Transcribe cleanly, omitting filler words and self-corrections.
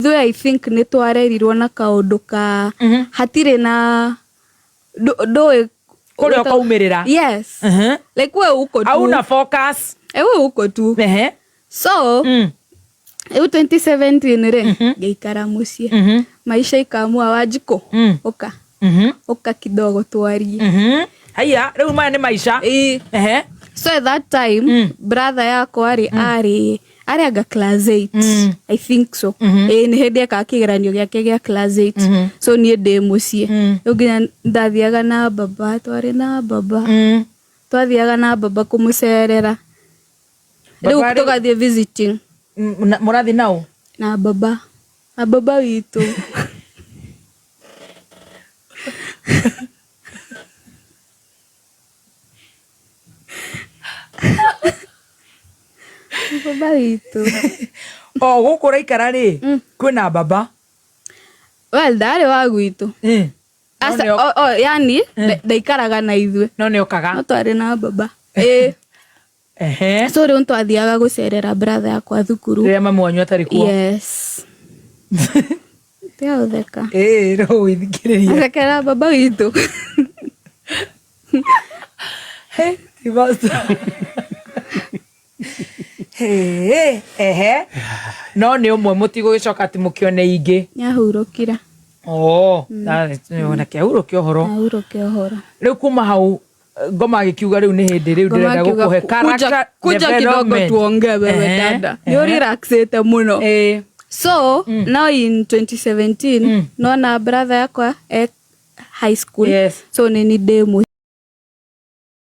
though I think nĩ twarerirwo na kaũndũ ka hatirĩ na ndũĩ kũrĩa ũkaumĩrĩra. Yes. Like we uko tu. Hauna focus. We uko tu. So, 2017 re ngeikara mũciĩ. Maisha ikamua Wanjikũ. Oka kidogo twarie. Haya, rĩu maya nĩ maisha. So at that time, brother yako ari aga class 8. I think so. Nĩ hĩndĩ eka kĩgeranio gĩake gĩa class 8. So niĩ ndĩ mũciĩ. Rĩu nginya ndathiaga na baba, twarĩ na baba. Twathiaga na baba kũmũcerera. Rĩu tũgathiĩ visiting. Mũrathiĩ nao? Na baba. Na baba witũ. Baba witũ. Gũkũ ũraikara rĩ, kwĩna baba? Well, ndarĩ wa gwitũ. Yani, ndaikaraga na ithuĩ. No nĩ okaga? No twarĩ na baba. So rĩu twathiaga gũcerera brother yakwa thukuru. Rĩrĩa mamu wanyu atarĩ kuo? Yes. Tia ũtheka. No wĩthikĩrĩrie. Athekera baba witũ. No nĩ ũmwe mũtigũgĩcoka atĩ mũkĩone ingĩ? Nĩahurũkira. Na kĩahurũkia ũhoro. Ahurũkia ũhoro. Rĩu kuma hau Ngoma agĩkiuga rĩu nĩ hĩndĩ rĩu ndĩrenda gũkũhe character kuja kidogo tuongee wewe dada. Nĩ relaxete mũno. So now in 2017 naona brother yakwa high school. So nĩ ndĩ